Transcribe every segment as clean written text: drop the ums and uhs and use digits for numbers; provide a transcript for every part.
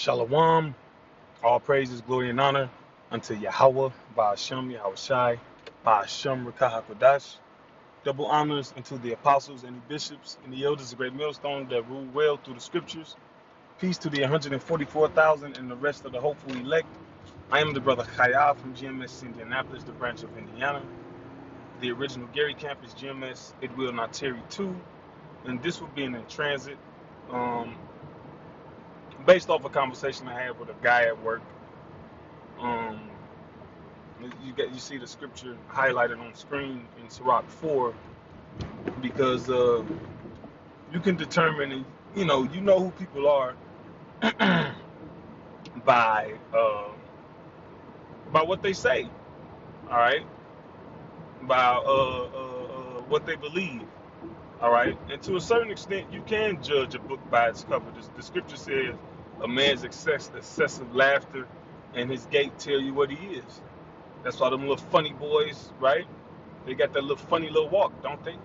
Shalom, all praises, glory, and honor unto Yahweh, Ba'ashem, Yahweh Shai, Ba'ashem, Rakah HaKodash. Double honors unto the apostles and the bishops and the elders of Great Millstone that rule well through the scriptures. Peace to the 144,000 and the rest of the hopeful elect. I am the brother Chaya from GMS Indianapolis, the branch of Indiana. The original Gary camp is GMS It Will Not Tarry 2, and this will be in transit. Um, Based off a conversation I had with a guy at work. Um, you see the scripture highlighted on screen in Sirach 4 because you can determine and you know who people are by by what they say, all right, by what they believe, all right, and to a certain extent you can judge a book by its cover. The scripture says a man's excessive laughter and his gait tell you what he is. That's why them little funny boys, right? They got that little funny little walk, don't they?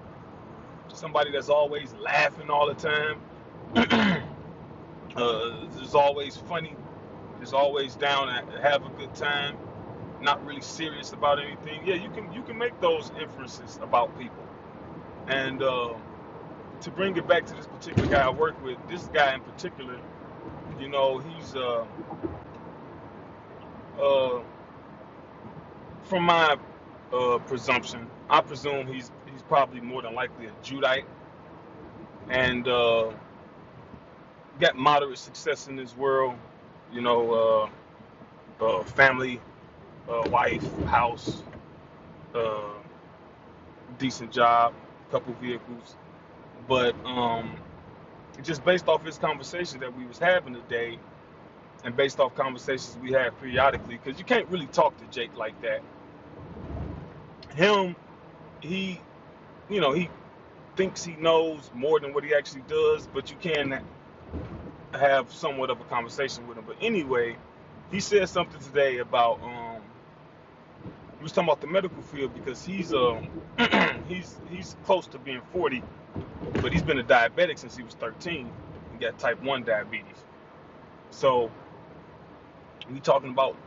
Somebody that's always laughing all the time, is always funny, is always down to have a good time, not really serious about anything. Yeah, you can make those inferences about people. And to bring it back to this particular guy I work with, this guy in particular, he's uh, from my presumption, I presume he's probably more than likely a Judite, and got moderate success in this world. Family, wife, house, uh, decent job, couple vehicles. But just based off his conversation that we was having today, and based off conversations we have periodically, because you can't really talk to Jake like that. Him, he, he thinks he knows more than what he actually does, but you can have somewhat of a conversation with him. But anyway, he said something today about he was talking about the medical field because he's he's close to being 40, but he's been a diabetic since he was 13. He got type 1 diabetes. So we talking about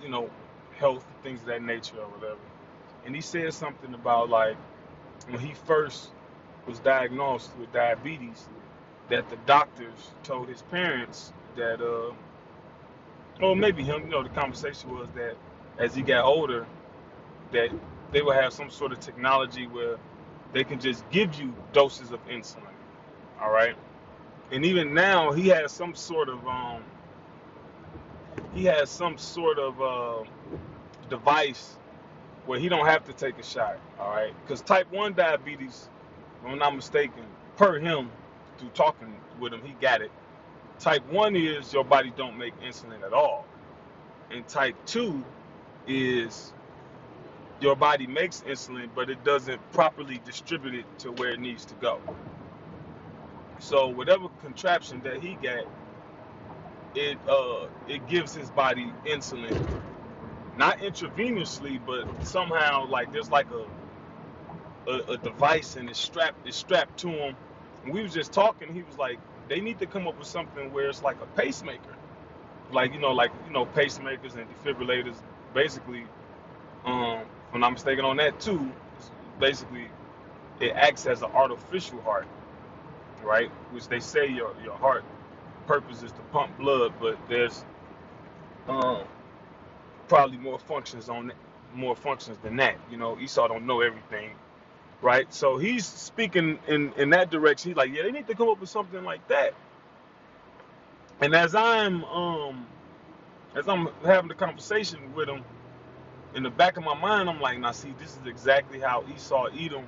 health, things of that nature or whatever. And he said something about, like, when he first was diagnosed with diabetes, that the doctors told his parents that or maybe him, the conversation was that as he got older, that they will have some sort of technology where they can just give you doses of insulin. All right. And even now he has some sort of device where he don't have to take a shot. All right. Because type 1 diabetes, if I'm not mistaken, per him, through talking with him, he got it. Type 1 is your body don't make insulin at all. And type 2 is your body makes insulin, but it doesn't properly distribute it to where it needs to go. So whatever contraption that he got, it gives his body insulin, not intravenously, but somehow, like, there's like a device, and it's strapped to him. And we was just talking. He was like, they need to come up with something where it's like a pacemaker, like pacemakers and defibrillators. Basically, if I'm not mistaken on that too, basically it acts as an artificial heart, right? Which they say your heart purpose is to pump blood, but there's probably more functions than that. Esau don't know everything, right? So he's speaking in that direction. He's like, yeah, they need to come up with something like that. And as I'm having the conversation with him, in the back of my mind, I'm like, now see, this is exactly how Esau Edom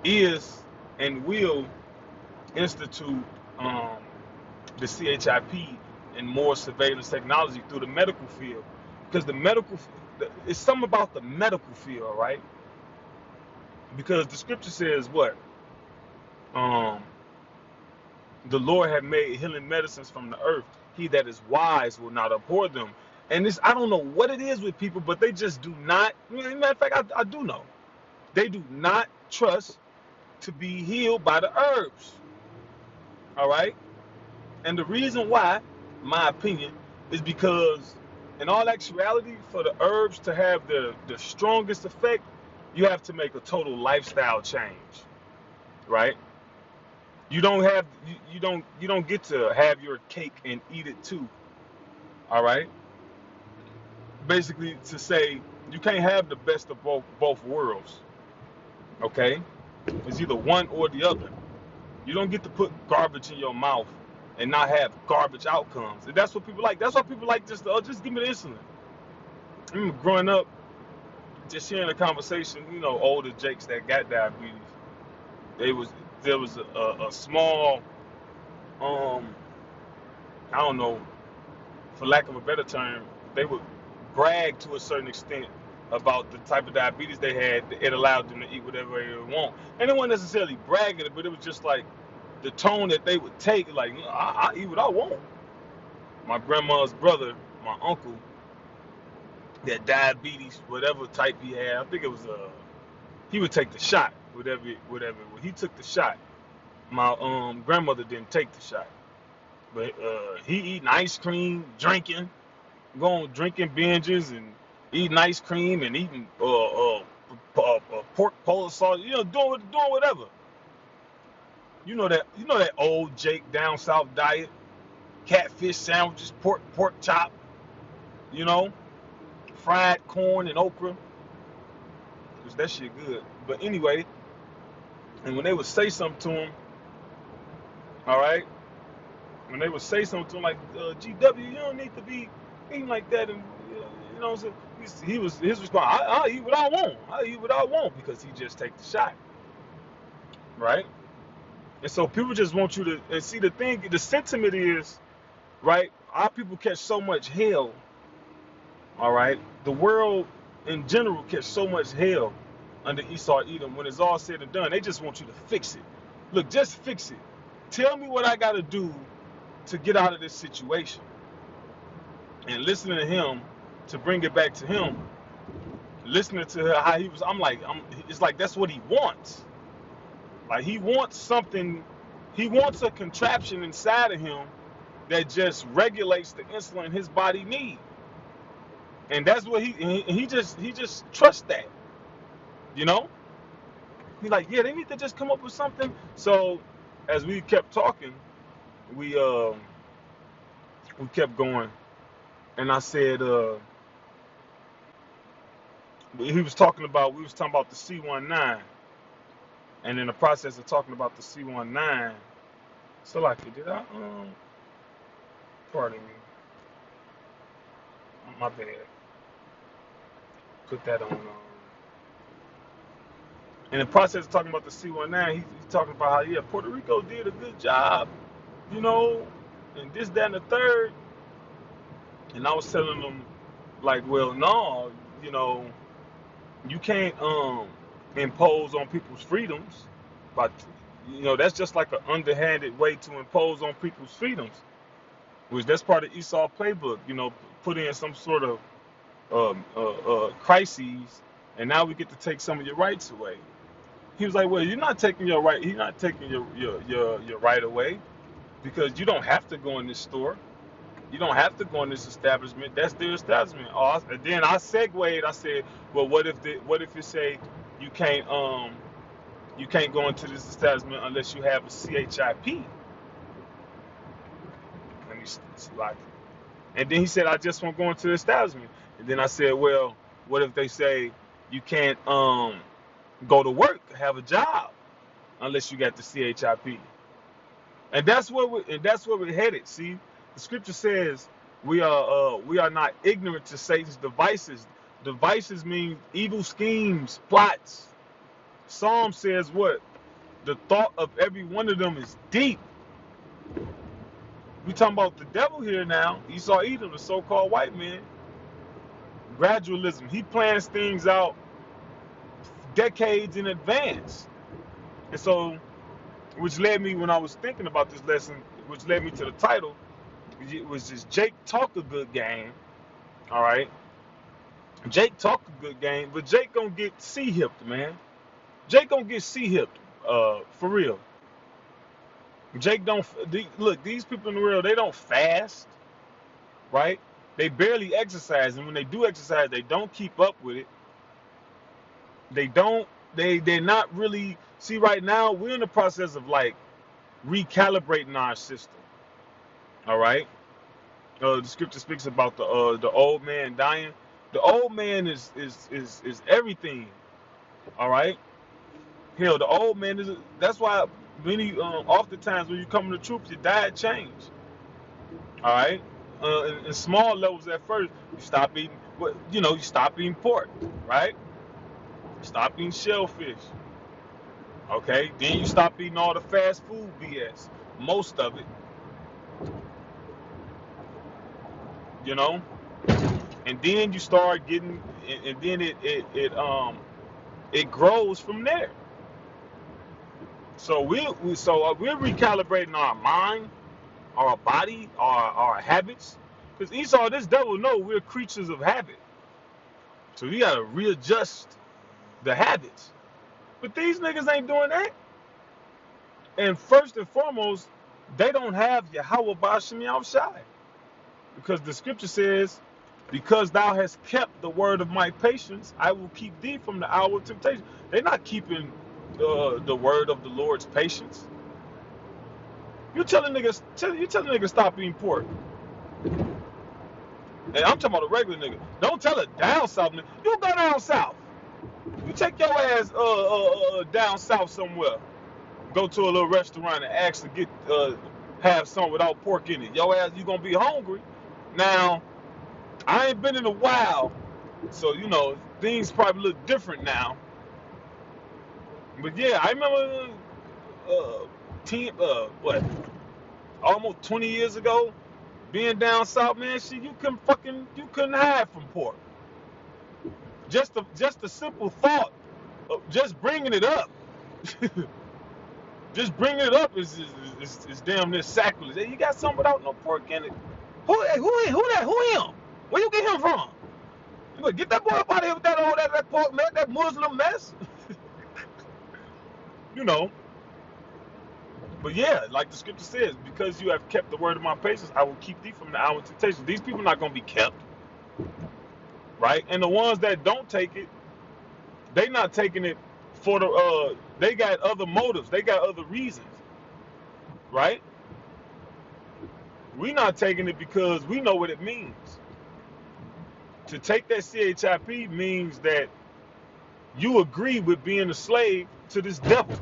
is and will institute the CHIP and more surveillance technology through the medical field, because it's something about the medical field, right? Because the scripture says what? The Lord had made healing medicines from the earth. He that is wise will not abhor them. And this, I don't know what it is with people, but they just do not. Matter of fact, I do know. They do not trust to be healed by the herbs. All right? And the reason why my opinion, is because in all actuality, for the herbs to have the strongest effect, you have to make a total lifestyle change, right? You don't get to have your cake and eat it too. All right. Basically, to say you can't have the best of both worlds. Okay, it's either one or the other. You don't get to put garbage in your mouth and not have garbage outcomes. And that's what people like. That's why people like just give me the insulin. I remember growing up, just hearing a conversation. Older Jakes that got diabetes. They was there was a small, um, I don't know, for lack of a better term, they would brag to a certain extent about the type of diabetes they had. It allowed them to eat whatever they want, and it wasn't necessarily bragging, but it was just like the tone that they would take. Like, I eat what I want. My grandma's brother, my uncle, that diabetes, whatever type he had, I think it was he would take the shot, whatever. He took the shot. My grandmother didn't take the shot, but he eating ice cream, going drinking binges and eating ice cream and eating pork polar sauce, doing whatever. You know that old Jake down south diet, catfish sandwiches, pork chop, you know, fried corn and okra. 'Cause that shit good. But anyway, and when they would say something to him, all right, when they would say something to him like, GW, you don't need to be eating like that, and what I'm saying? His response, I eat what I want. I eat what I want, because he just take the shot, right? And so people just want you to, and see, the sentiment is, right? Our people catch so much hell, all right? The world in general catch so much hell under Esau Edom. When it's all said and done, they just want you to fix it. Look, just fix it. Tell me what I got to do to get out of this situation. And listening to him, to bring it back to him, listening to how he was, it's like that's what he wants. Like, he wants something, he wants a contraption inside of him that just regulates the insulin his body needs. And that's what he just trusts that. You know? He's like, yeah, they need to just come up with something. So as we kept talking, we kept going, and I said, we was talking about the C19, and in the process of talking about the C19, so like, did I pardon me, my bad, put that on. In the process of talking about the C19, he's talking about how, yeah, Puerto Rico did a good job, you know, and this, that, and the third. And I was telling them, like, well, no, you know, you can't impose on people's freedoms, but that's just like an underhanded way to impose on people's freedoms, which that's part of Esau playbook. Put in some sort of crises, and now we get to take some of your rights away. He was like, well, you're not taking your right. He's not taking your right away, because you don't have to go in this store. You don't have to go in this establishment. That's their establishment. And then I segued. I said, well, what if it say you can't go into this establishment unless you have a CHIP? Let me see, like, and then he said, I just won't go into the establishment. And then I said, well, what if they say you can't go to work, have a job, unless you got the CHIP? And that's where we're headed. See, the scripture says we are not ignorant to Satan's devices. Devices mean evil schemes, plots. Psalm says what? The thought of every one of them is deep. We talking about the devil here now. Esau Edom, the so-called white man. Gradualism. He plans things out decades in advance. And so, which led me, when I was thinking about this lesson, which led me to the title, it was just Jake talk a good game. All right. Jake talk a good game, but Jake gonna get C-hipped, man. Jake gonna get C-hipped, for real. Jake don't look. These people in the world, they don't fast. right? They barely exercise, and when they do exercise, they don't keep up with it. They don't. They're not really. See, right now we're in the process of like recalibrating our system. All right. The scripture speaks about the old man dying. The old man is everything. All right. Hell, the old man is. That's why many oftentimes when you come to the truth, your diet change. All right. In small levels at first, you stop eating. You stop eating pork, right? Stop eating shellfish. Okay. Then you stop eating all the fast food BS. Most of it, you know. And then you start getting, and then it grows from there. So we're recalibrating our mind, our body, our habits. Because Esau, this devil, know we're creatures of habit. So we gotta readjust the habits. But these niggas ain't doing that. And first and foremost, they don't have Yahweh Bashim Yahushai. Because the scripture says, because thou hast kept the word of my patience, I will keep thee from the hour of temptation. They're not keeping the word of the Lord's patience. You telling niggas stop eating pork. And I'm talking about a regular nigga. Don't tell a down south nigga. You go down south. You take your ass down south somewhere. Go to a little restaurant and ask to get have something without pork in it. Your ass, you gonna be hungry. Now, I ain't been in a while, so things probably look different now. But yeah, I remember almost 20 years ago, being down south, man, shit, you couldn't hide from pork. Just the simple thought of just bringing it up. Just bringing it up is damn near sacrilege. Hey, you got something without no pork in it? Who that? Who him? Where you get him from? You gonna get that boy up out of here with that pork mess, that Muslim mess? you know. But yeah, like the scripture says, because you have kept the word of my patience, I will keep thee from the hour of temptation. These people are not gonna be kept, right? And the ones that don't take it, they not taking it for the they got other motives, they got other reasons, right? We not taking it because we know what it means. To take that CHIP means that you agree with being a slave to this devil.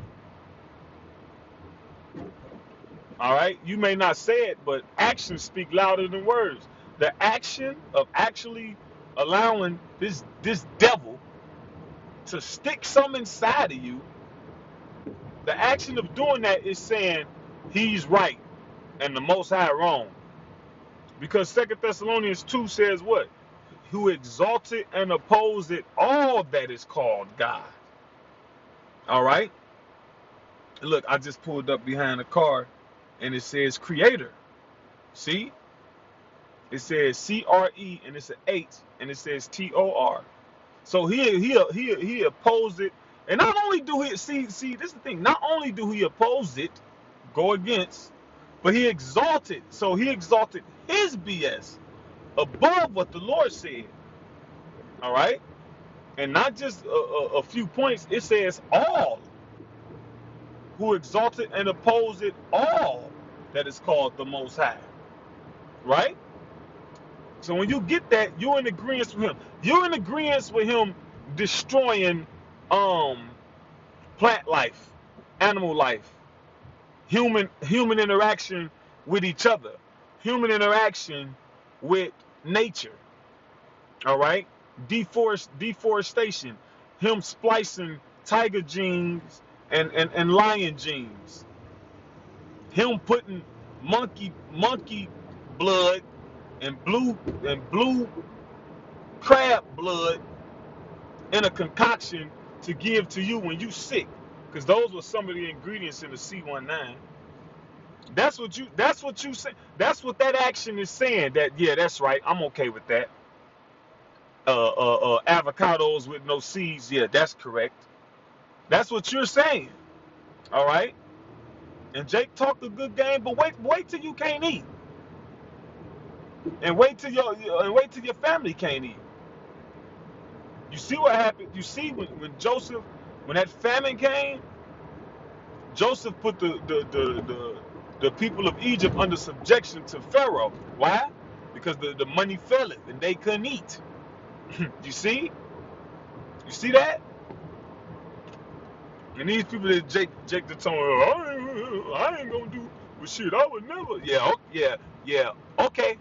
All right, you may not say it, but actions speak louder than words. The action of actually allowing this devil to stick some inside of you, the action of doing that is saying he's right and the Most High wrong. Because 2 Thessalonians 2 says what? Who exalted and opposed all that is called God. All right? Look, I just pulled up behind the car and it says creator. See? It says CRE and it's an 8 and it says TOR. So he opposed it. And not only do he see this is the thing, not only do he oppose it, go against, but he exalted. So he exalted his BS above what the Lord said. All right? And not just a few points, it says all who exalted and opposed it all that is called the Most High. Right? So when you get that, you're in agreement with him. You're in agreement with him destroying plant life, animal life, human interaction with each other, human interaction with nature. All right? Deforestation, him splicing tiger genes and lion genes, him putting monkey blood and blue crab blood in a concoction to give to you when you sick, because those were some of the ingredients in the C19. That's what you say. That's what that action is saying. That yeah, that's right. I'm okay with that. Avocados with no seeds. Yeah, that's correct. That's what you're saying. All right. And Jake talked a good game, but wait till you can't eat. and wait till your family can't eat. You see what happened? You see when Joseph, when that famine came, Joseph put the people of Egypt under subjection to Pharaoh. Why? Because the money failed and they couldn't eat. You see? You see that? And these people that Jake the tone, I ain't gonna do well, shit. I would never. Yeah, yeah. Okay.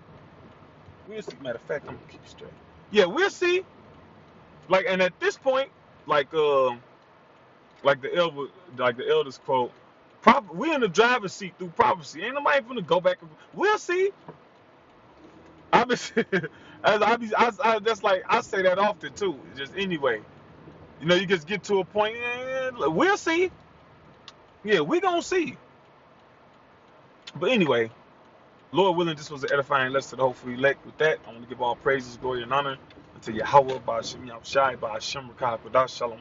We'll see. Matter of fact, I'm gonna keep you straight. Yeah, we'll see. Like, and at this point, like like the elder, like the elders quote, we're in the driver's seat through prophecy. Ain't nobody gonna go back. We'll see. I be, that's like I say that often too. Just anyway, you just get to a point. We'll see. Yeah, we gonna see. But anyway, Lord willing, this was an edifying lesson to the hopefully elect. With that, I want to give all praises, glory, and honor unto Yahweh, by Shem Shai, by Hashem Rakah, Shalom.